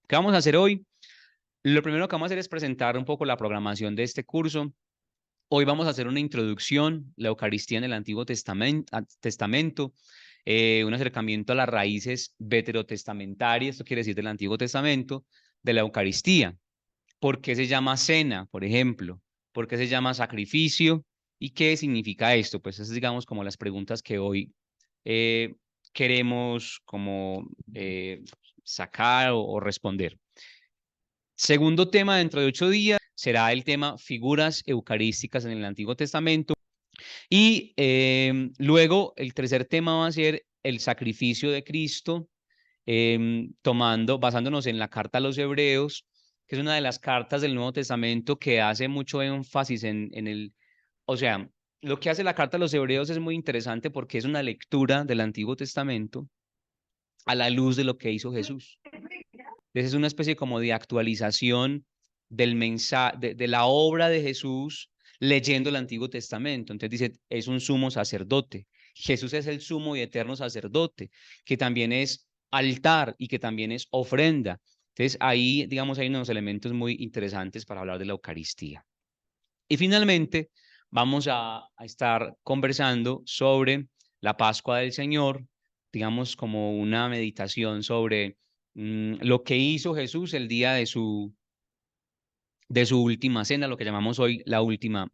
¿Qué vamos a hacer hoy? Lo primero que vamos a hacer es presentar un poco la programación de este curso. Hoy vamos a hacer una introducción, la Eucaristía en el Antiguo Testamento, un acercamiento a las raíces veterotestamentarias, esto quiere decir del Antiguo Testamento, de la Eucaristía. ¿Por qué se llama cena, por ejemplo? ¿Por qué se llama sacrificio? ¿Y qué significa esto? Pues esas, digamos, como las preguntas que hoy eh, queremos como sacar o responder. Segundo tema dentro de 8 días será el tema figuras eucarísticas en el Antiguo Testamento. Y luego el tercer tema va a ser el sacrificio de Cristo, basándonos en la carta a los Hebreos, que es una de las cartas del Nuevo Testamento que hace mucho énfasis o sea, lo que hace la carta a los Hebreos es muy interesante porque es una lectura del Antiguo Testamento a la luz de lo que hizo Jesús. Entonces es una especie como de actualización del mensaje, de la obra de Jesús leyendo el Antiguo Testamento. Entonces dice, es un sumo sacerdote. Jesús es el sumo y eterno sacerdote, que también es altar y que también es ofrenda. Entonces ahí, digamos, hay unos elementos muy interesantes para hablar de la Eucaristía. Y finalmente, vamos a estar conversando sobre la Pascua del Señor, digamos, como una meditación sobre lo que hizo Jesús el día de su última cena, lo que llamamos hoy la última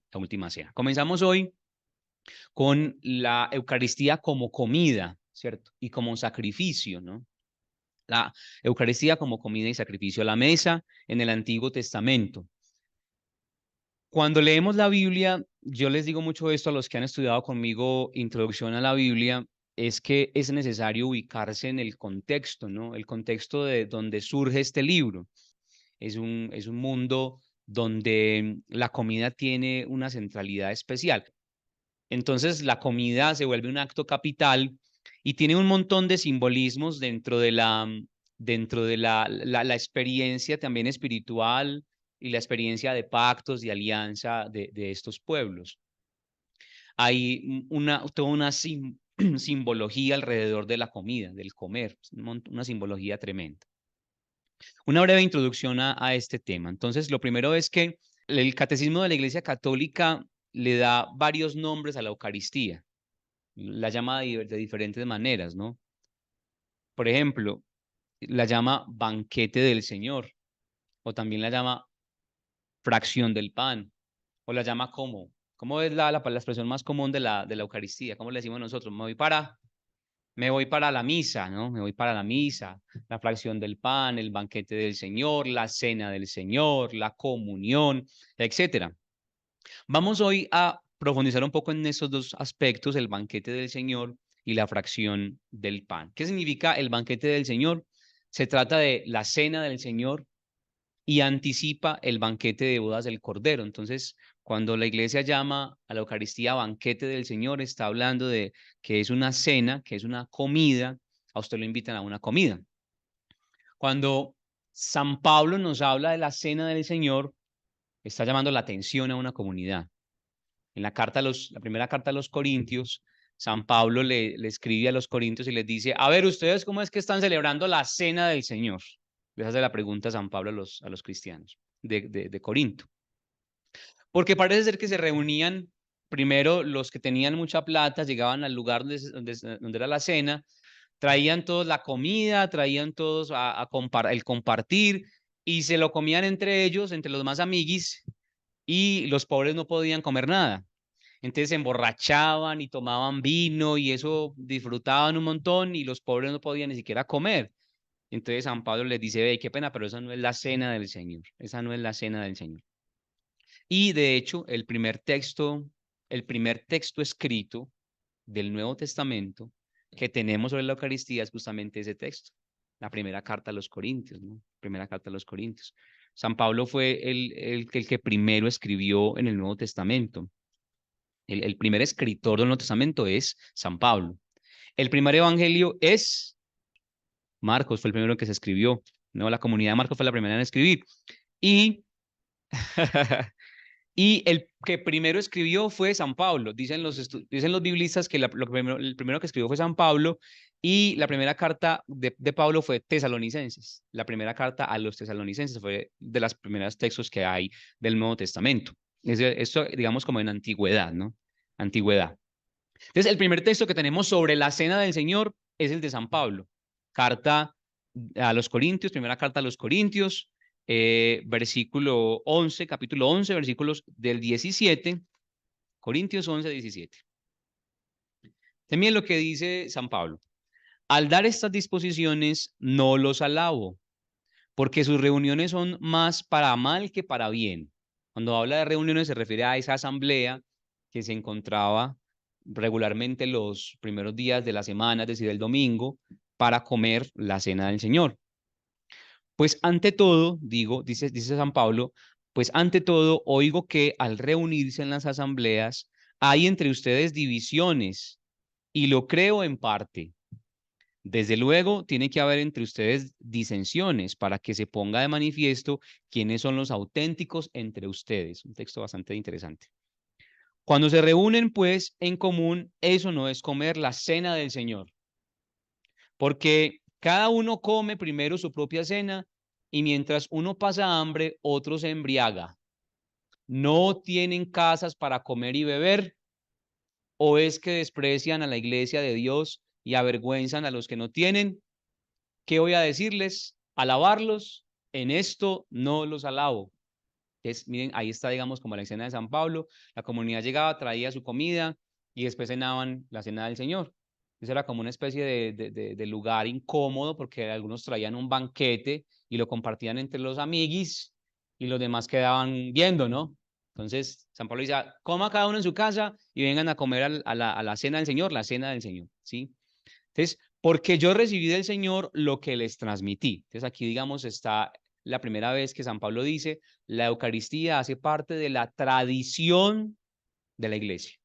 cena. Comenzamos hoy con la Eucaristía como comida, ¿cierto? Y como sacrificio, ¿no? La Eucaristía como comida y sacrificio, la mesa en el Antiguo Testamento. Cuando leemos la Biblia, yo les digo mucho esto a los que han estudiado conmigo Introducción a la Biblia, es que es necesario ubicarse en el contexto, ¿no? El contexto de donde surge este libro. Es un mundo donde la comida tiene una centralidad especial. Entonces, la comida se vuelve un acto capital y tiene un montón de simbolismos dentro de la experiencia también espiritual y la experiencia de pactos y alianza de estos pueblos. Hay toda una simbología alrededor de la comida, del comer, una simbología tremenda. Una breve introducción a este tema. Entonces, lo primero es que el Catecismo de la Iglesia Católica le da varios nombres a la Eucaristía, la llama de diferentes maneras, ¿no? Por ejemplo, la llama banquete del Señor, o también la llama fracción del pan, o la llama como. ¿Cómo es la expresión más común de la Eucaristía? ¿Cómo le decimos nosotros? Me voy para la misa, ¿no? Me voy para la misa, la fracción del pan, el banquete del Señor, la cena del Señor, la comunión, etcétera. Vamos hoy a profundizar un poco en esos dos aspectos, el banquete del Señor y la fracción del pan. ¿Qué significa el banquete del Señor? Se trata de la cena del Señor y anticipa el banquete de bodas del Cordero. Entonces, cuando la iglesia llama a la Eucaristía banquete del Señor, está hablando de que es una cena, que es una comida, a usted lo invitan a una comida. Cuando San Pablo nos habla de la cena del Señor, está llamando la atención a una comunidad. En la primera carta a los Corintios, San Pablo le escribe a los Corintios y les dice, a ver, ¿ustedes cómo es que están celebrando la cena del Señor? Les hace la pregunta a San Pablo a los cristianos de Corinto. Porque parece ser que se reunían primero los que tenían mucha plata, llegaban al lugar donde era la cena, traían todos la comida, traían todos el compartir y se lo comían entre ellos, entre los más amiguis, y los pobres no podían comer nada. Entonces se emborrachaban y tomaban vino y eso disfrutaban un montón y los pobres no podían ni siquiera comer. Entonces San Pablo les dice, ve, qué pena, pero esa no es la cena del Señor. Esa no es la cena del Señor. Y de hecho, el primer texto escrito del Nuevo Testamento que tenemos sobre la Eucaristía es justamente ese texto, la primera carta a los Corintios, ¿no? Primera carta a los Corintios. San Pablo fue el que primero escribió en el Nuevo Testamento. El primer escritor del Nuevo Testamento es San Pablo. El primer evangelio es Marcos, fue el primero que se escribió. No, la comunidad de Marcos fue la primera en escribir. Y Y el que primero escribió fue San Pablo. Dicen los biblistas que el primero que escribió fue San Pablo, y la primera carta de Pablo fue Tesalonicenses. La primera carta a los tesalonicenses fue de las primeras textos que hay del Nuevo Testamento. Esto, digamos, como en antigüedad, ¿no? Antigüedad. Entonces, el primer texto que tenemos sobre la cena del Señor es el de San Pablo. Carta a los Corintios, primera carta a los Corintios, versículo 11, capítulo 11, versículos del 17, Corintios 11, 17. También lo que dice San Pablo: al dar estas disposiciones no los alabo, porque sus reuniones son más para mal que para bien. Cuando habla de reuniones se refiere a esa asamblea que se encontraba regularmente los primeros días de la semana, es decir, el domingo, para comer la cena del Señor. Pues ante todo, dice San Pablo, pues ante todo oigo que al reunirse en las asambleas hay entre ustedes divisiones, y lo creo en parte. Desde luego, tiene que haber entre ustedes disensiones para que se ponga de manifiesto quiénes son los auténticos entre ustedes. Un texto bastante interesante. Cuando se reúnen, pues, en común, eso no es comer la cena del Señor, porque cada uno come primero su propia cena, y mientras uno pasa hambre, otro se embriaga. ¿No tienen casas para comer y beber? ¿O es que desprecian a la iglesia de Dios y avergüenzan a los que no tienen? ¿Qué voy a decirles? ¿Alabarlos? En esto no los alabo. Entonces, miren, ahí está, digamos, como la escena de San Pablo. La comunidad llegaba, traía su comida y después cenaban la cena del Señor. Eso era como una especie de lugar incómodo, porque algunos traían un banquete y lo compartían entre los amiguis y los demás quedaban viendo, ¿no? Entonces, San Pablo dice: coma cada uno en su casa y vengan a comer a la cena del Señor, la cena del Señor, ¿sí? Entonces, porque yo recibí del Señor lo que les transmití. Entonces, aquí, digamos, está la primera vez que San Pablo dice: la Eucaristía hace parte de la tradición de la iglesia.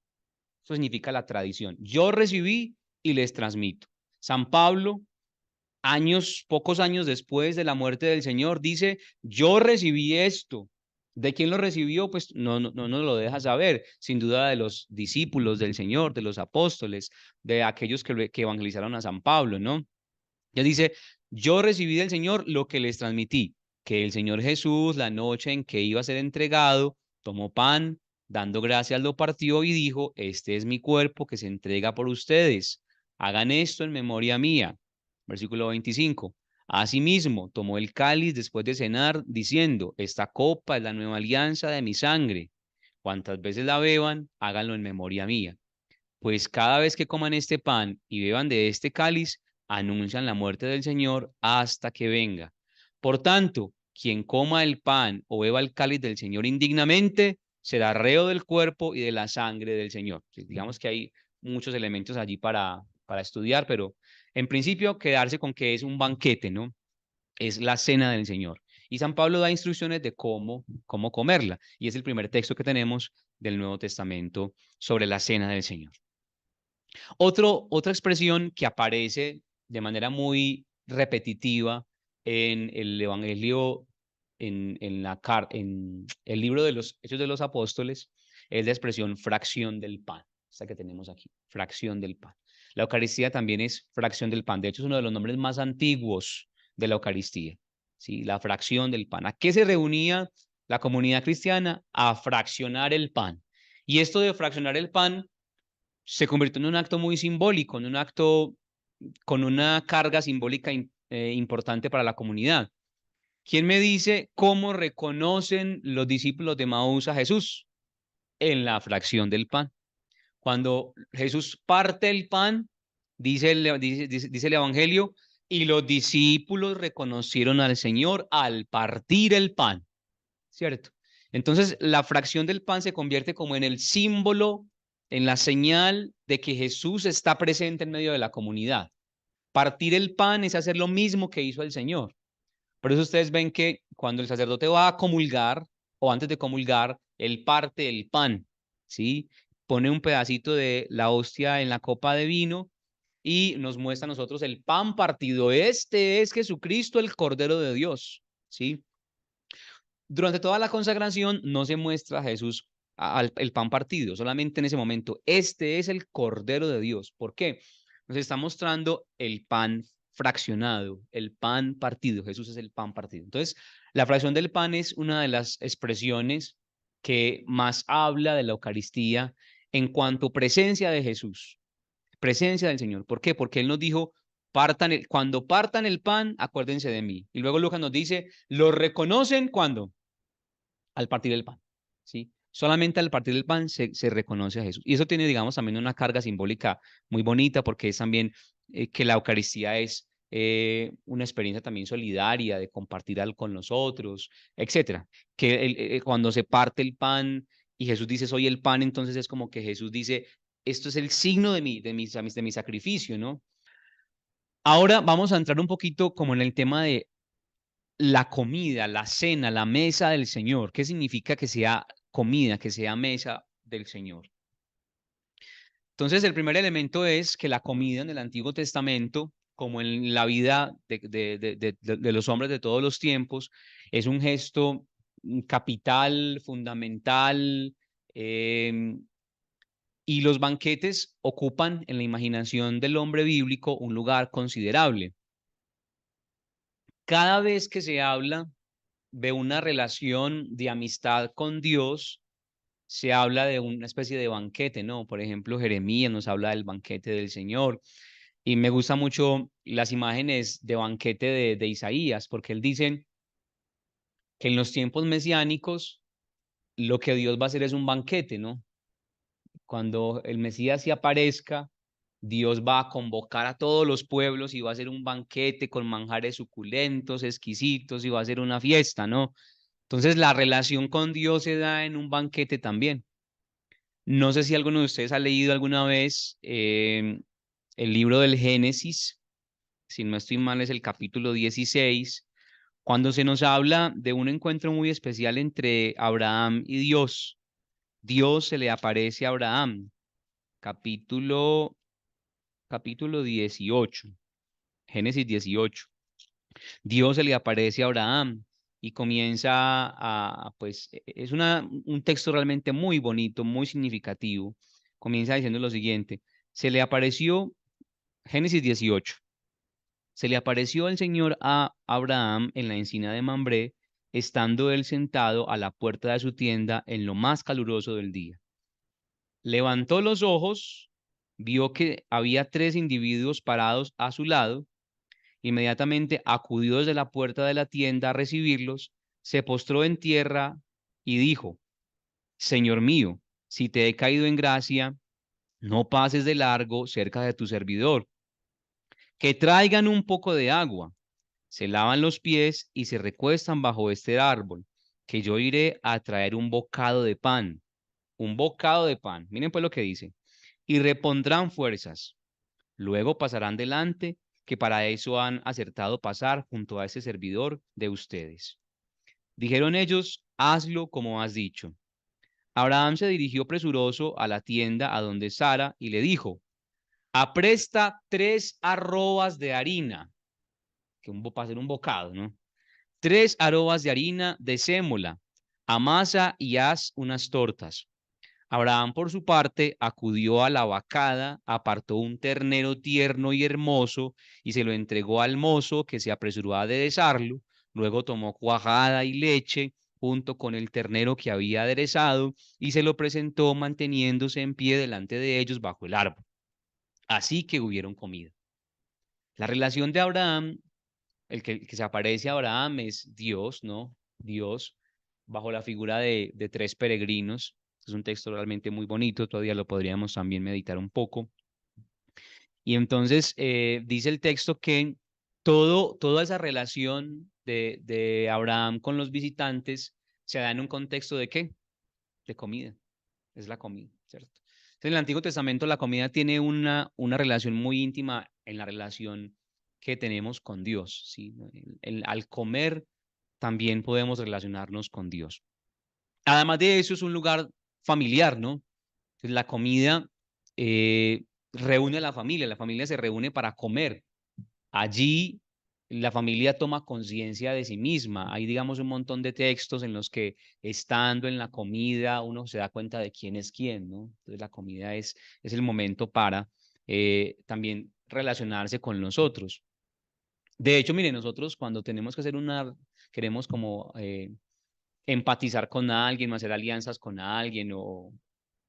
Eso significa la tradición. Yo recibí y les transmito. San Pablo, pocos años después de la muerte del Señor, dice: yo recibí esto. ¿De quién lo recibió? Pues no nos lo deja saber. Sin duda de los discípulos del Señor, de los apóstoles, de aquellos que evangelizaron a San Pablo, ¿no? Ya dice: yo recibí del Señor lo que les transmití, que el Señor Jesús, la noche en que iba a ser entregado, tomó pan, dando gracias lo partió y dijo: este es mi cuerpo que se entrega por ustedes. Hagan esto en memoria mía. Versículo 25. Asimismo, tomó el cáliz después de cenar, diciendo: esta copa es la nueva alianza de mi sangre. Cuantas veces la beban, háganlo en memoria mía. Pues cada vez que coman este pan y beban de este cáliz, anuncian la muerte del Señor hasta que venga. Por tanto, quien coma el pan o beba el cáliz del Señor indignamente, será reo del cuerpo y de la sangre del Señor. Digamos que hay muchos elementos allí para estudiar, pero en principio quedarse con que es un banquete, ¿no? Es la cena del Señor. Y San Pablo da instrucciones de cómo comerla. Y es el primer texto que tenemos del Nuevo Testamento sobre la cena del Señor. Otra expresión que aparece de manera muy repetitiva en el Evangelio, en el libro de los Hechos de los Apóstoles, es la expresión fracción del pan, esta que tenemos aquí, fracción del pan. La Eucaristía también es fracción del pan. De hecho, es uno de los nombres más antiguos de la Eucaristía, ¿sí? La fracción del pan. ¿A qué se reunía la comunidad cristiana? A fraccionar el pan. Y esto de fraccionar el pan se convirtió en un acto muy simbólico, en un acto con una carga simbólica importante para la comunidad. ¿Quién me dice cómo reconocen los discípulos de Maús a Jesús? En la fracción del pan. Cuando Jesús parte el pan, dice el Evangelio, y los discípulos reconocieron al Señor al partir el pan, ¿cierto? Entonces, la fracción del pan se convierte como en el símbolo, en la señal de que Jesús está presente en medio de la comunidad. Partir el pan es hacer lo mismo que hizo el Señor. Por eso ustedes ven que cuando el sacerdote va a comulgar, o antes de comulgar, él parte el pan, ¿sí? Pone un pedacito de la hostia en la copa de vino y nos muestra a nosotros el pan partido. Este es Jesucristo, el Cordero de Dios, ¿sí? Durante toda la consagración no se muestra a Jesús el pan partido, solamente en ese momento. Este es el Cordero de Dios. ¿Por qué? Nos está mostrando el pan fraccionado, el pan partido. Jesús es el pan partido. Entonces, la fracción del pan es una de las expresiones que más habla de la Eucaristía en cuanto a presencia de Jesús, presencia del Señor. ¿Por qué? Porque Él nos dijo, cuando partan el pan, acuérdense de mí. Y luego Lucas nos dice, ¿lo reconocen cuando? Al partir del pan, ¿sí? Solamente al partir del pan se reconoce a Jesús. Y eso tiene, digamos, también una carga simbólica muy bonita porque es también que la Eucaristía es una experiencia también solidaria de compartir algo con los otros, etcétera. Que cuando se parte el pan y Jesús dice, soy el pan, entonces es como que Jesús dice, esto es el signo de mi sacrificio, ¿no? Ahora vamos a entrar un poquito como en el tema de la comida, la cena, la mesa del Señor. ¿Qué significa que sea comida, que sea mesa del Señor? Entonces, el primer elemento es que la comida en el Antiguo Testamento, como en la vida de los hombres de todos los tiempos, es un gesto capital, fundamental, y los banquetes ocupan en la imaginación del hombre bíblico un lugar considerable. Cada vez que se habla de una relación de amistad con Dios, se habla de una especie de banquete, ¿no? Por ejemplo, Jeremías nos habla del banquete del Señor. Y me gustan mucho las imágenes de banquete de Isaías, porque él dice que en los tiempos mesiánicos lo que Dios va a hacer es un banquete, ¿no? Cuando el Mesías se aparezca, Dios va a convocar a todos los pueblos y va a hacer un banquete con manjares suculentos, exquisitos, y va a hacer una fiesta, ¿no? Entonces la relación con Dios se da en un banquete también. No sé si alguno de ustedes ha leído alguna vez el libro del Génesis, si no estoy mal es el capítulo 16, cuando se nos habla de un encuentro muy especial entre Abraham y Dios. Dios se le aparece a Abraham, capítulo, capítulo 18, Génesis 18. Dios se le aparece a Abraham y comienza pues, es un texto realmente muy bonito, muy significativo. Comienza diciendo lo siguiente, se le apareció, Génesis 18, se le apareció el Señor a Abraham en la encina de Mambré, estando él sentado a la puerta de su tienda en lo más caluroso del día. Levantó los ojos, vio que había tres individuos parados a su lado. Inmediatamente acudió desde la puerta de la tienda a recibirlos, se postró en tierra y dijo, Señor mío, si te he caído en gracia, no pases de largo cerca de tu servidor. Que traigan un poco de agua, se lavan los pies y se recuestan bajo este árbol, que yo iré a traer un bocado de pan. Un bocado de pan. Miren pues lo que dice. Y repondrán fuerzas. Luego pasarán delante, que para eso han acertado pasar junto a ese servidor de ustedes. Dijeron ellos, hazlo como has dicho. Abraham se dirigió presuroso a la tienda a donde Sara y le dijo, apresta 3 arrobas de harina, que para hacer un bocado, ¿no? 3 arrobas de harina, decémola, amasa y haz unas tortas. Abraham, por su parte, acudió a la vacada, apartó un ternero tierno y hermoso y se lo entregó al mozo, que se apresuró a aderezarlo. Luego tomó cuajada y leche junto con el ternero que había aderezado y se lo presentó manteniéndose en pie delante de ellos bajo el árbol. Así que hubieron comido. La relación de Abraham, el que se aparece a Abraham es Dios, ¿no? Dios, bajo la figura de 3 peregrinos. Es un texto realmente muy bonito, todavía lo podríamos también meditar un poco. Y entonces dice el texto que toda esa relación de Abraham con los visitantes se da en un contexto de ¿qué? De comida. Es la comida, ¿cierto? Entonces, en el Antiguo Testamento la comida tiene una relación muy íntima en la relación que tenemos con Dios, ¿sí? Al comer también podemos relacionarnos con Dios. Además de eso, es un lugar familiar, ¿no? Entonces, la comida reúne a la familia se reúne para comer. Allí la familia toma conciencia de sí misma. Hay, digamos, un montón de textos en los que estando en la comida uno se da cuenta de quién es quién, ¿no? Entonces la comida es el momento para también relacionarse con los otros. De hecho, mire, nosotros cuando tenemos que hacer queremos como empatizar con alguien, o hacer alianzas con alguien o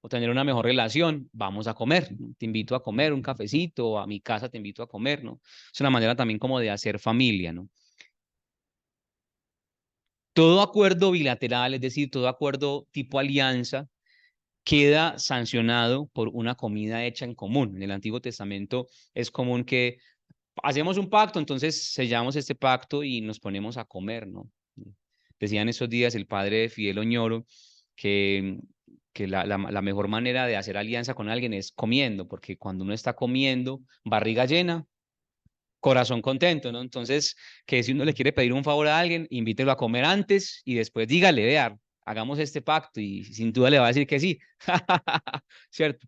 tener una mejor relación, vamos a comer, ¿no? Te invito a comer un cafecito, o a mi casa te invito a comer, ¿no? Es una manera también como de hacer familia, ¿no? Todo acuerdo bilateral, es decir, todo acuerdo tipo alianza, queda sancionado por una comida hecha en común. En el Antiguo Testamento es común que hacemos un pacto, entonces sellamos este pacto y nos ponemos a comer, ¿no? Decían esos días el padre de Fidel Oñoro que, que la mejor manera de hacer alianza con alguien es comiendo, porque cuando uno está comiendo, barriga llena, corazón contento, ¿no? Entonces, que si uno le quiere pedir un favor a alguien, invítelo a comer antes y después dígale, vea, hagamos este pacto y sin duda le va a decir que sí, ¿cierto?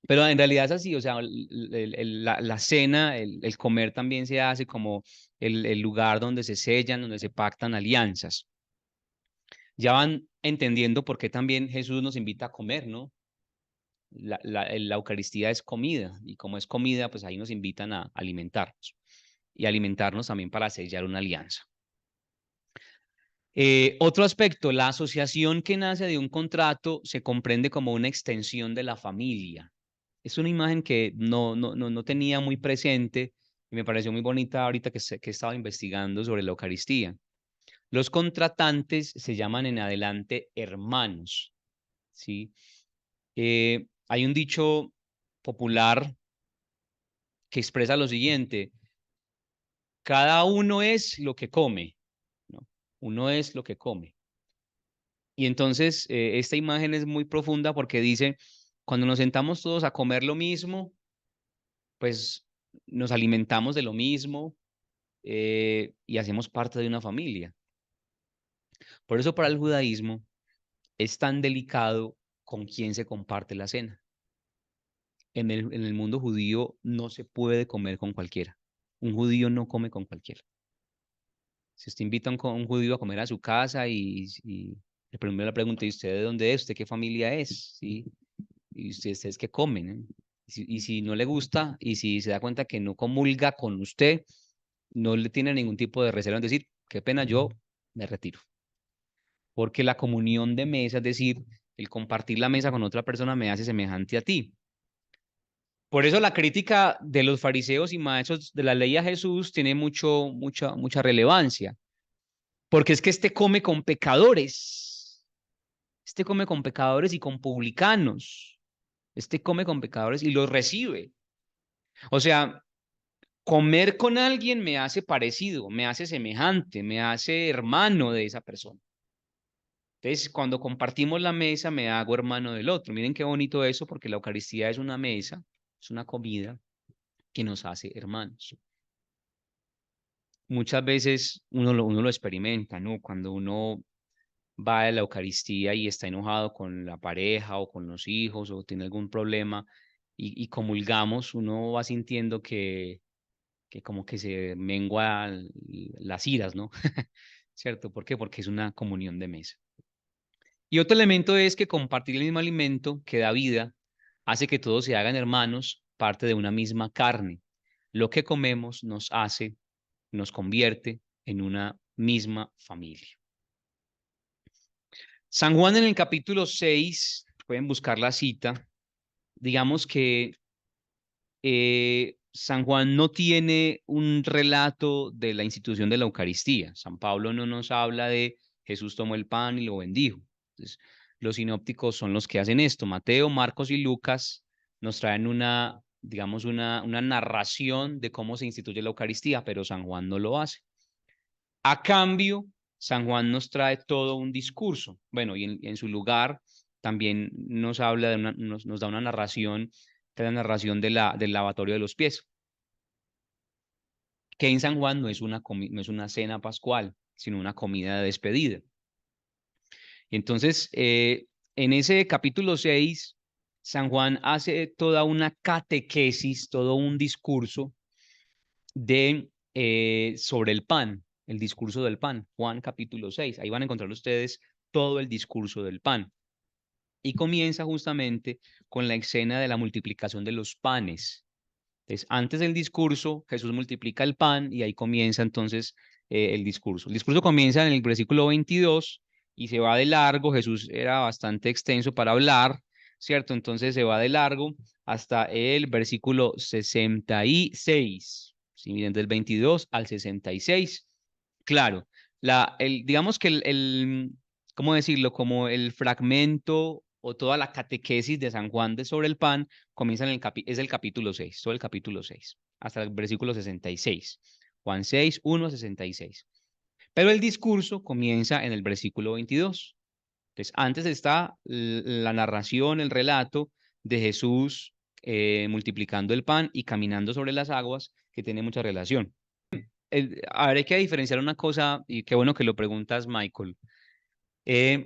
Pero en realidad es así, o sea, la cena, el comer también se hace como el lugar donde se sellan, donde se pactan alianzas. Ya van entendiendo por qué también Jesús nos invita a comer, ¿no? La Eucaristía es comida y como es comida, pues ahí nos invitan a alimentarnos y alimentarnos también para sellar una alianza. Otro aspecto, la asociación que nace de un contrato se comprende como una extensión de la familia. Es una imagen que no tenía muy presente y me pareció muy bonita ahorita que estaba investigando sobre la Eucaristía. Los contratantes se llaman en adelante hermanos, ¿sí? Hay un dicho popular que expresa lo siguiente: cada uno es lo que come, ¿no? Uno es lo que come. Y entonces esta imagen es muy profunda porque dice, cuando nos sentamos todos a comer lo mismo, pues nos alimentamos de lo mismo y hacemos parte de una familia. Por eso para el judaísmo es tan delicado con quién se comparte la cena. En el mundo judío no se puede comer con cualquiera. Un judío no come con cualquiera. Si usted invita a un judío a comer a su casa y el primero le pregunta, ¿y usted de dónde es? ¿Usted qué familia es? ¿Sí? ¿Y ustedes qué comen? ¿Eh? Y si no le gusta y si se da cuenta que no comulga con usted, no le tiene ningún tipo de reserva en decir, qué pena, yo me retiro. Porque la comunión de mesa, es decir, el compartir la mesa con otra persona me hace semejante a ti. Por eso la crítica de los fariseos y maestros de la ley a Jesús tiene mucha relevancia. Porque es que este come con pecadores. Este come con pecadores y con publicanos. Este come con pecadores y los recibe. O sea, comer con alguien me hace parecido, me hace semejante, me hace hermano de esa persona. Entonces, cuando compartimos la mesa, me hago hermano del otro. Miren qué bonito eso, porque la Eucaristía es una mesa, es una comida que nos hace hermanos. Muchas veces uno lo experimenta, ¿no? Cuando uno va a la Eucaristía y está enojado con la pareja o con los hijos o tiene algún problema y comulgamos, uno va sintiendo que como que se menguan las iras, ¿no? ¿Cierto? ¿Por qué? Porque es una comunión de mesa. Y otro elemento es que compartir el mismo alimento que da vida hace que todos se hagan hermanos, parte de una misma carne. Lo que comemos nos convierte en una misma familia. San Juan en el capítulo 6, pueden buscar la cita, digamos que San Juan no tiene un relato de la institución de la Eucaristía. San Pablo no nos habla de Jesús tomó el pan y lo bendijo. Entonces, los sinópticos son los que hacen esto. Mateo, Marcos y Lucas nos traen digamos, una narración de cómo se instituye la Eucaristía, pero San Juan no lo hace. A cambio, San Juan nos trae todo un discurso. Bueno, y en su lugar también nos habla nos da una narración, que es la narración del lavatorio de los pies, que en San Juan no es una cena pascual, sino una comida de despedida. Entonces, en ese capítulo 6, San Juan hace toda una catequesis, todo un discurso de sobre el pan, el discurso del pan, Juan capítulo 6. Ahí van a encontrar ustedes todo el discurso del pan. Y comienza justamente con la escena de la multiplicación de los panes. Entonces, antes del discurso, Jesús multiplica el pan y ahí comienza entonces el discurso. El discurso comienza en el versículo 22 y se va de largo. Jesús era bastante extenso para hablar, ¿cierto? Entonces se va de largo hasta el versículo 66. Si miren, del 22 al 66. Claro, digamos que ¿cómo decirlo? Como el fragmento o toda la catequesis de San Juan sobre el pan comienza es el capítulo 6, todo el capítulo 6, hasta el versículo 66. Juan 6, 1 a 66. Pero el discurso comienza en el versículo 22. Entonces, antes está la narración, el relato de Jesús multiplicando el pan y caminando sobre las aguas, que tiene mucha relación. A ver, hay que diferenciar una cosa, y qué bueno que lo preguntas, Michael,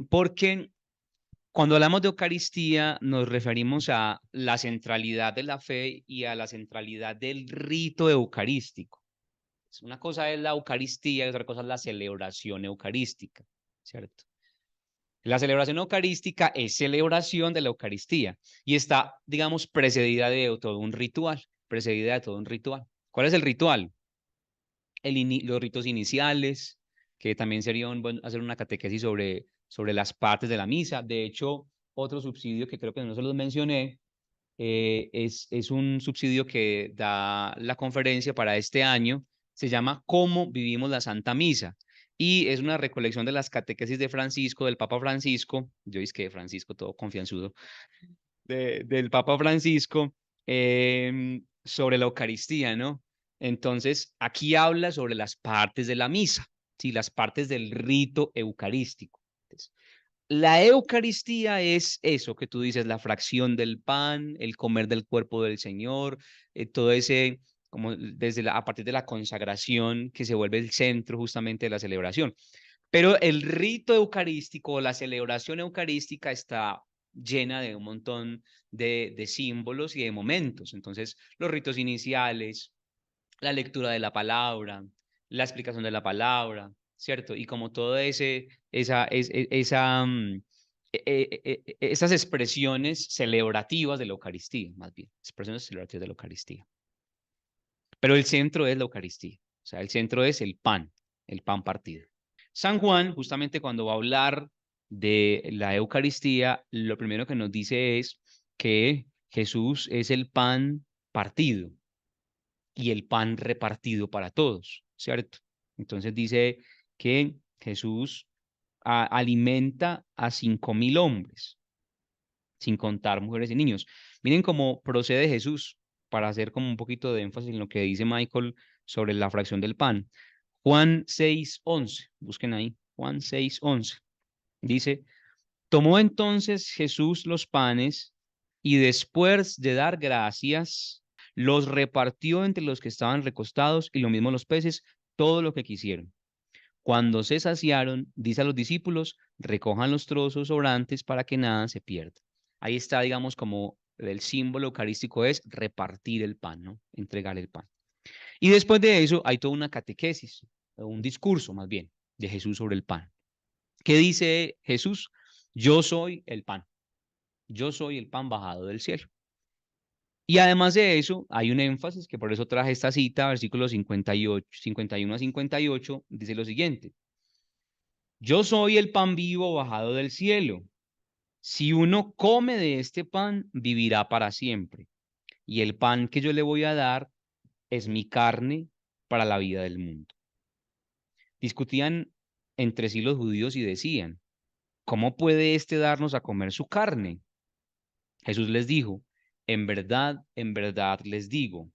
porque cuando hablamos de Eucaristía nos referimos a la centralidad de la fe y a la centralidad del rito eucarístico. Una cosa es la Eucaristía y otra cosa es la celebración eucarística, ¿cierto? La celebración eucarística es celebración de la Eucaristía y está, digamos, precedida de todo un ritual, precedida de todo un ritual. ¿Cuál es el ritual? Los ritos iniciales, que también sería hacer una catequesis sobre las partes de la misa. De hecho, otro subsidio que creo que no se los mencioné, es un subsidio que da la conferencia para este año, se llama ¿Cómo vivimos la Santa Misa? Y es una recolección de las catequesis de Francisco, del Papa Francisco, yo es que Francisco, todo confianzudo, del Papa Francisco, sobre la Eucaristía, ¿no? Entonces, aquí habla sobre las partes de la misa, ¿sí? Las partes del rito eucarístico. Entonces, la Eucaristía es eso que tú dices, la fracción del pan, el comer del cuerpo del Señor, todo ese, como a partir de la consagración que se vuelve el centro justamente de la celebración. Pero el rito eucarístico, la celebración eucarística está llena de un montón de símbolos y de momentos. Entonces, los ritos iniciales, la lectura de la palabra, la explicación de la palabra, ¿cierto? Y como todo esas expresiones celebrativas de la Eucaristía, más bien, expresiones celebrativas de la Eucaristía. Pero el centro es la Eucaristía, o sea, el centro es el pan partido. San Juan, justamente cuando va a hablar de la Eucaristía, lo primero que nos dice es que Jesús es el pan partido y el pan repartido para todos, ¿cierto? Entonces dice que Jesús alimenta a 5.000 hombres, sin contar mujeres y niños. Miren cómo procede Jesús, para hacer como un poquito de énfasis en lo que dice Michael sobre la fracción del pan. Juan 6:11, busquen ahí, Juan 6:11. Dice, tomó entonces Jesús los panes y después de dar gracias, los repartió entre los que estaban recostados y lo mismo los peces, todo lo que quisieron. Cuando se saciaron, dice a los discípulos, recojan los trozos sobrantes para que nada se pierda. Ahí está, digamos, como el símbolo eucarístico es repartir el pan, ¿no? Entregar el pan. Y después de eso hay toda una catequesis, un discurso más bien, de Jesús sobre el pan. ¿Qué dice Jesús? Yo soy el pan. Yo soy el pan bajado del cielo. Y además de eso, hay un énfasis, que por eso traje esta cita, versículos 58, 51 a 58, dice lo siguiente. Yo soy el pan vivo bajado del cielo. Si uno come de este pan, vivirá para siempre. Y el pan que yo le voy a dar es mi carne para la vida del mundo. Discutían entre sí los judíos y decían, ¿cómo puede éste darnos a comer su carne? Jesús les dijo, en verdad les digo,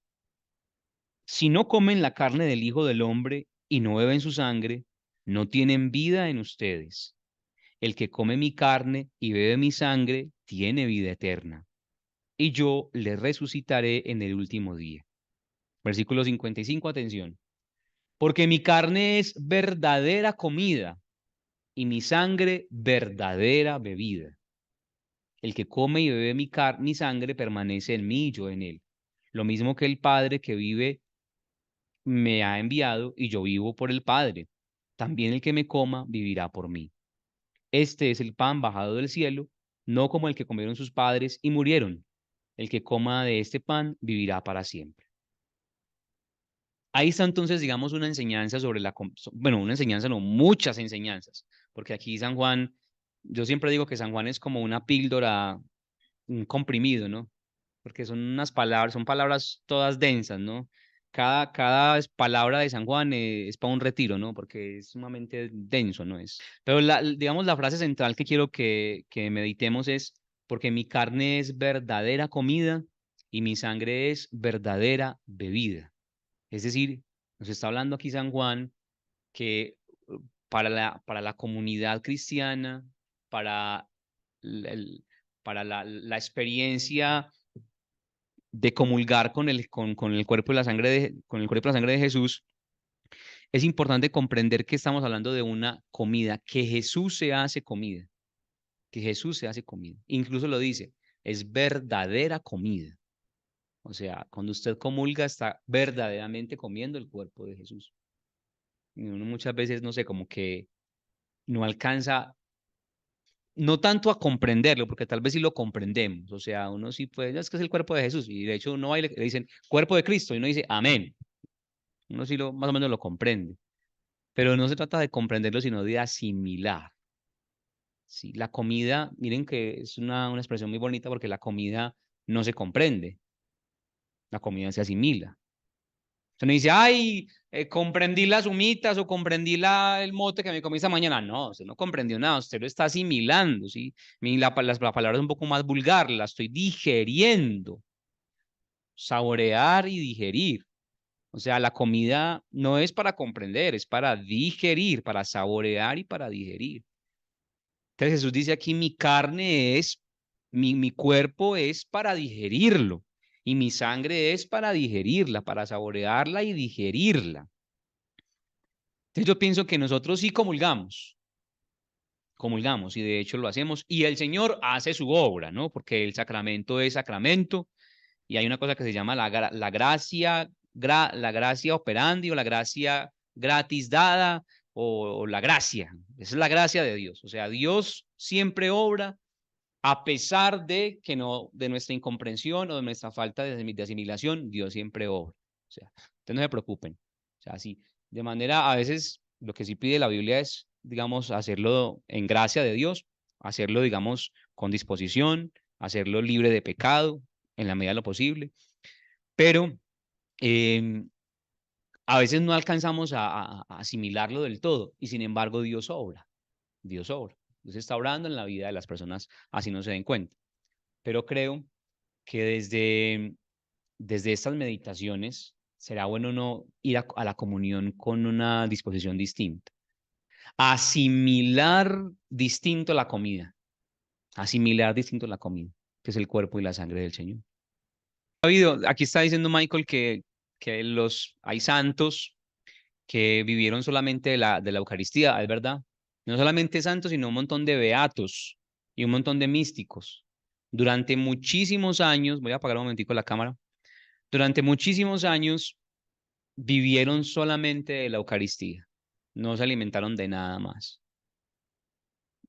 si no comen la carne del Hijo del Hombre y no beben su sangre, no tienen vida en ustedes. El que come mi carne y bebe mi sangre tiene vida eterna, y yo le resucitaré en el último día. Versículo 55, atención. Porque mi carne es verdadera comida y mi sangre verdadera bebida. El que come y bebe mi sangre permanece en mí y yo en él. Lo mismo que el Padre que vive me ha enviado y yo vivo por el Padre. También el que me coma vivirá por mí. Este es el pan bajado del cielo, no como el que comieron sus padres y murieron. El que coma de este pan vivirá para siempre. Ahí está entonces, digamos, una enseñanza sobre bueno, una enseñanza, no, muchas enseñanzas, porque aquí San Juan, yo siempre digo que San Juan es como una píldora, un comprimido, ¿no? Porque son unas palabras, son palabras todas densas, ¿no? Cada palabra de San Juan es para un retiro, ¿no? Porque es sumamente denso, ¿no? Pero digamos, la frase central que quiero que meditemos es, porque mi carne es verdadera comida y mi sangre es verdadera bebida. Es decir, nos está hablando aquí San Juan que para la comunidad cristiana, para, el- para la experiencia de comulgar con el cuerpo y la sangre con el cuerpo y la sangre de Jesús, es importante comprender que estamos hablando de una comida, que Jesús se hace comida, que Jesús se hace comida. Incluso lo dice, es verdadera comida. O sea, cuando usted comulga está verdaderamente comiendo el cuerpo de Jesús. Y uno muchas veces, no sé, como que no alcanza, no tanto a comprenderlo, porque tal vez sí lo comprendemos. O sea, uno sí puede, "No, es que es el cuerpo de Jesús". Y de hecho uno va y le dicen, cuerpo de Cristo, y uno dice, amén. Uno sí más o menos lo comprende. Pero no se trata de comprenderlo, sino de asimilar. Sí, la comida, miren que es una expresión muy bonita porque la comida no se comprende, la comida se asimila. Usted no dice, ay, comprendí las humitas o comprendí el mote que me comí esta mañana. No, usted no comprendió nada, usted lo está asimilando, ¿sí? La palabra es un poco más vulgar, la estoy digeriendo, saborear y digerir. O sea, la comida no es para comprender, es para digerir, para saborear y para digerir. Entonces Jesús dice aquí, mi carne es, mi cuerpo es para digerirlo y mi sangre es para digerirla, para saborearla y digerirla. Entonces yo pienso que nosotros sí comulgamos y de hecho lo hacemos y el Señor hace su obra, ¿no? Porque el sacramento es sacramento y hay una cosa que se llama la gracia, la gracia operandi o la gracia gratis dada o la gracia. Esa es la gracia de Dios. O sea, Dios siempre obra a pesar de que no, de nuestra incomprensión o de nuestra falta de asimilación, Dios siempre obra. O sea, ustedes no se preocupen. O sea, sí, de manera, a veces lo que sí pide la Biblia es, digamos, hacerlo en gracia de Dios, hacerlo, digamos, con disposición, hacerlo libre de pecado, en la medida de lo posible, pero eh, a veces no alcanzamos a asimilarlo del todo y sin embargo Dios obra, Dios obra. Dios está obrando en la vida de las personas, así no se den cuenta. Pero creo que desde estas meditaciones será bueno no ir a la comunión con una disposición distinta. Asimilar distinto la comida, asimilar distinto la comida, que es el cuerpo y la sangre del Señor. Aquí está diciendo Michael que hay santos que vivieron solamente de la Eucaristía, es verdad. No solamente santos, sino un montón de beatos y un montón de místicos. Durante muchísimos años, voy a apagar un momentico la cámara, durante muchísimos años vivieron solamente de la Eucaristía, no se alimentaron de nada más.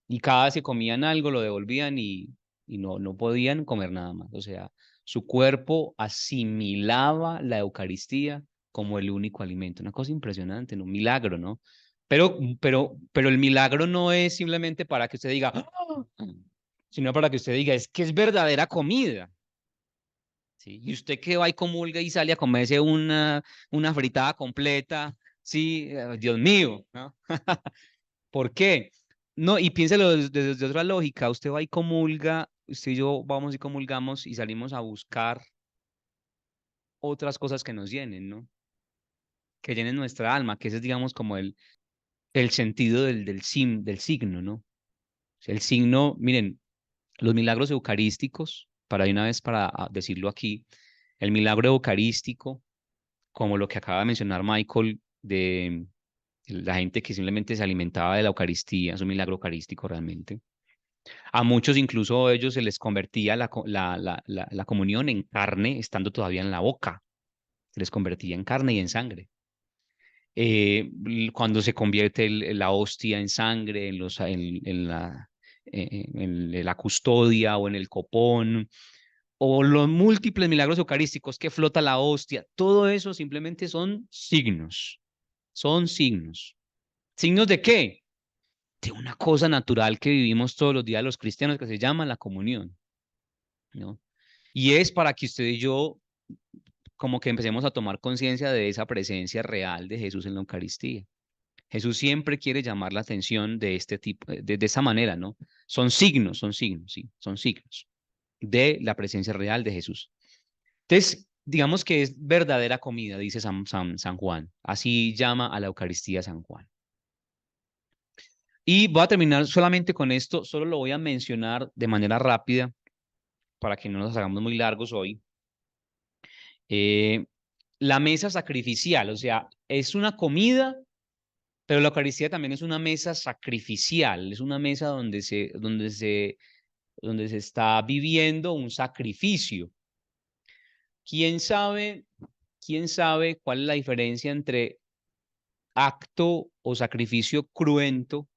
Y cada vez que comían algo lo devolvían y no podían comer nada más. O sea, su cuerpo asimilaba la Eucaristía como el único alimento. Una cosa impresionante, ¿no? Un milagro, ¿no? Pero el milagro no es simplemente para que usted diga, "Ah", sino para que usted diga, es que es verdadera comida. ¿Sí? Y usted que va y comulga y sale a comerse una fritada completa, sí, Dios mío, ¿no? ¿Por qué? No, y piénselo desde otra lógica, usted va y comulga, usted y yo vamos y comulgamos y salimos a buscar otras cosas que nos llenen, ¿no? Que llenen nuestra alma, que ese es, digamos, como el sentido del signo, ¿no? O sea, el signo, miren, los milagros eucarísticos, para de una vez para decirlo aquí, el milagro eucarístico, como lo que acaba de mencionar Michael, de la gente que simplemente se alimentaba de la Eucaristía, es un milagro eucarístico realmente. A muchos incluso ellos se les convertía la comunión en carne estando todavía en la boca, se les convertía en carne y en sangre. cuando se convierte la hostia en sangre, en la custodia o en el copón, o los múltiples milagros eucarísticos que flota la hostia, todo eso simplemente son signos. Son signos. ¿Signos de qué? De una cosa natural que vivimos todos los días los cristianos que se llama la comunión, ¿no? Y es para que usted y yo como que empecemos a tomar conciencia de esa presencia real de Jesús en la Eucaristía. Jesús siempre quiere llamar la atención de este tipo, de esa manera, ¿no? Son signos, sí, son signos de la presencia real de Jesús. Entonces, digamos que es verdadera comida, dice San Juan. Así llama a la Eucaristía San Juan. Y voy a terminar solamente con esto, solo lo voy a mencionar de manera rápida para que no nos hagamos muy largos hoy. Eh, la mesa sacrificial, o sea, es una comida, pero la Eucaristía también es una mesa sacrificial, es una mesa donde se está viviendo un sacrificio. ¿Quién sabe, quién sabe cuál es la diferencia entre acto o sacrificio cruento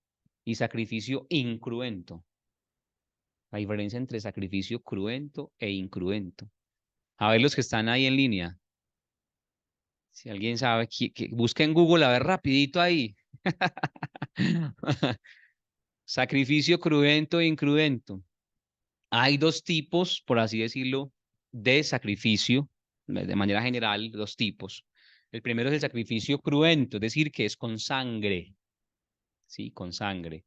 y sacrificio incruento? La diferencia entre sacrificio cruento e incruento. A ver los que están ahí en línea. Si alguien sabe, que busque en Google a ver rapidito ahí. Sacrificio cruento e incruento. Hay dos tipos, por así decirlo, de sacrificio, de manera general, dos tipos. El primero es el sacrificio cruento, es decir, que es con sangre, ¿sí? Con sangre.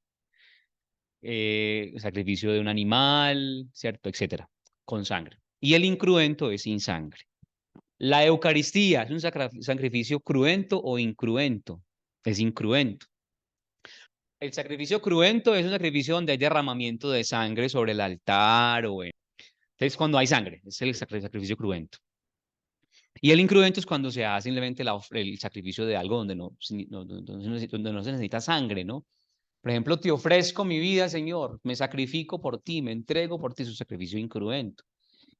Sacrificio de un animal, ¿cierto? Etcétera, con sangre. Y el incruento es sin sangre. La Eucaristía es un sacrificio cruento o incruento. Es incruento. El sacrificio cruento es un sacrificio donde hay derramamiento de sangre sobre el altar o en... Entonces, cuando hay sangre, es el sacrificio cruento. Y el incruento es cuando se hace simplemente el sacrificio de algo donde donde no se necesita sangre, ¿no? Por ejemplo, te ofrezco mi vida, Señor, me sacrifico por ti, me entrego por ti, es un sacrificio incruento.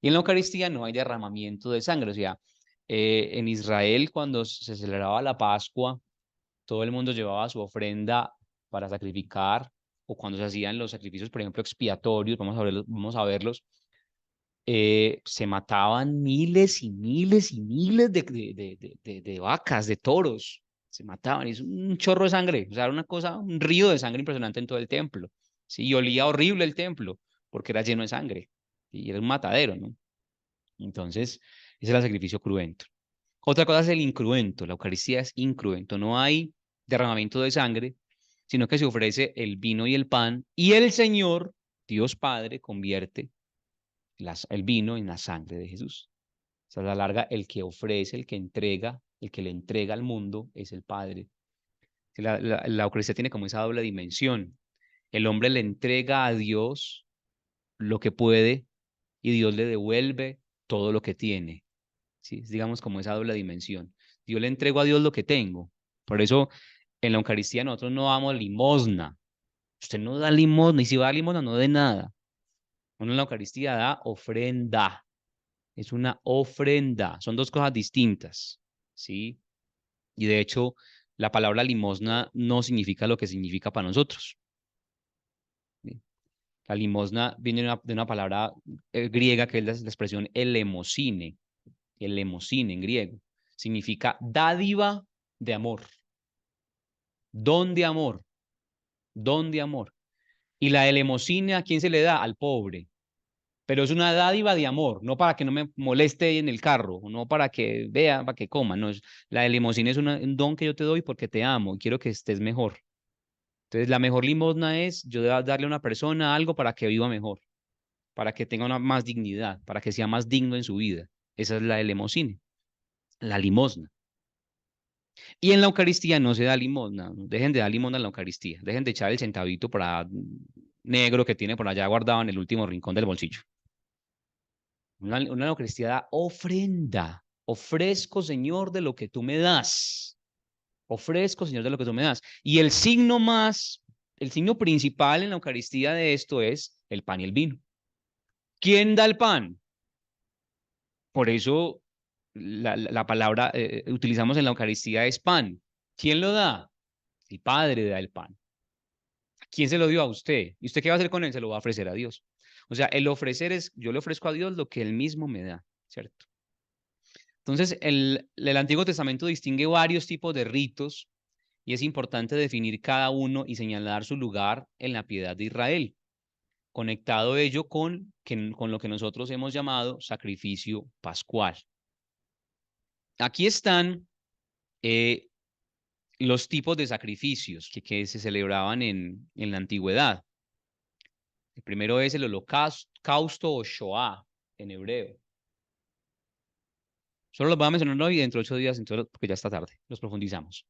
Y en la Eucaristía no hay derramamiento de sangre, o sea, en Israel cuando se celebraba la Pascua, todo el mundo llevaba su ofrenda para sacrificar, o cuando se hacían los sacrificios, por ejemplo, expiatorios, vamos a verlos, se mataban miles y miles y miles de vacas, de toros, se mataban, y es un chorro de sangre, o sea, era una cosa, un río de sangre impresionante en todo el templo, ¿sí? Y olía horrible el templo, porque era lleno de sangre, y era un matadero, ¿no? Entonces, ese es el sacrificio cruento. Otra cosa es el incruento. La Eucaristía es incruento. No hay derramamiento de sangre, sino que se ofrece el vino y el pan y el Señor, Dios Padre, convierte el vino en la sangre de Jesús. O sea, a la larga, el que ofrece, el que entrega, el que le entrega al mundo es el Padre. La Eucaristía tiene como esa doble dimensión. El hombre le entrega a Dios lo que puede y Dios le devuelve todo lo que tiene. ¿Sí? Es, digamos, como esa doble dimensión. Yo le entrego a Dios lo que tengo. Por eso, en la Eucaristía nosotros no damos limosna. Usted no da limosna, y si va a dar limosna, no dé nada. Uno en la Eucaristía da ofrenda. Es una ofrenda. Son dos cosas distintas. ¿Sí? Y de hecho, la palabra limosna no significa lo que significa para nosotros. ¿Sí? La limosna viene de una palabra griega que es la expresión elemosine. Elemosine en griego. Significa dádiva de amor. Don de amor. Don de amor. Y la elemosina, ¿a quién se le da? Al pobre. Pero es una dádiva de amor, no para que no me moleste en el carro, no para que vea, para que coma. No, la elemosina es un don que yo te doy porque te amo y quiero que estés mejor. Entonces, la mejor limosna es yo darle a una persona algo para que viva mejor, para que tenga una más dignidad, para que sea más digno en su vida. Esa es la elemosina, la limosna. Y en la Eucaristía no se da limosna. Dejen de dar limosna en la Eucaristía. Dejen de echar el centavito para negro que tiene por allá guardado en el último rincón del bolsillo. Una Eucaristía da ofrenda. Ofrezco, Señor, de lo que tú me das. Ofrezco, Señor, de lo que tú me das. Y el signo principal en la Eucaristía de esto es el pan y el vino. ¿Quién da el pan? Por eso la palabra utilizamos en la Eucaristía es pan. ¿Quién lo da? El Padre da el pan. ¿Quién se lo dio? A usted? ¿Y usted qué va a hacer con él? Se lo va a ofrecer a Dios. O sea, el ofrecer es, yo le ofrezco a Dios lo que él mismo me da, ¿cierto? Entonces, el Antiguo Testamento distingue varios tipos de ritos y es importante definir cada uno y señalar su lugar en la piedad de Israel, conectado ello con lo que nosotros hemos llamado sacrificio pascual. Aquí están eh, los tipos de sacrificios que se celebraban en la antigüedad. El primero es el holocausto o Shoah en hebreo. Solo los voy a mencionar hoy y dentro de 8 días, entonces, porque ya está tarde, los profundizamos.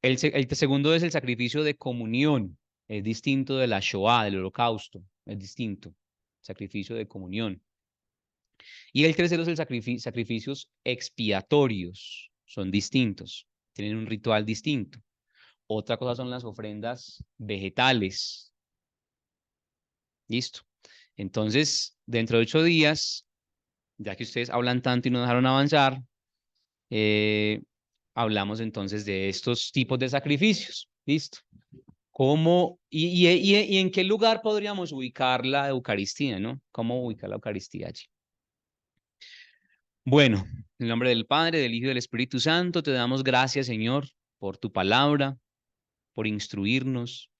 El segundo es el sacrificio de comunión. Es distinto de la Shoah, del holocausto. Es distinto. Sacrificio de comunión. Y el tercero es el sacrificios expiatorios. Son distintos. Tienen un ritual distinto. Otra cosa son las ofrendas vegetales. Listo. Entonces, dentro de 8 días, ya que ustedes hablan tanto y no dejaron avanzar, eh, hablamos entonces de estos tipos de sacrificios. Listo. ¿Cómo y en qué lugar podríamos ubicar la Eucaristía, no? ¿Cómo ubicar la Eucaristía allí? Bueno, en el nombre del Padre, del Hijo y del Espíritu Santo, te damos gracias, Señor, por tu palabra, por instruirnos,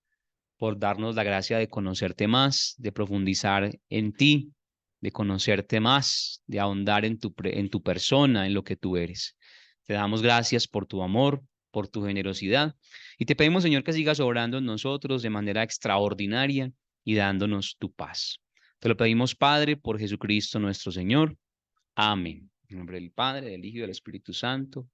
por darnos la gracia de conocerte más, de profundizar en ti, de conocerte más, de ahondar en tu persona, en lo que tú eres. Te damos gracias por tu amor, por tu generosidad y te pedimos, Señor, que sigas obrando en nosotros de manera extraordinaria y dándonos tu paz. Te lo pedimos, Padre, por Jesucristo nuestro Señor. Amén. En nombre del Padre, del Hijo y del Espíritu Santo.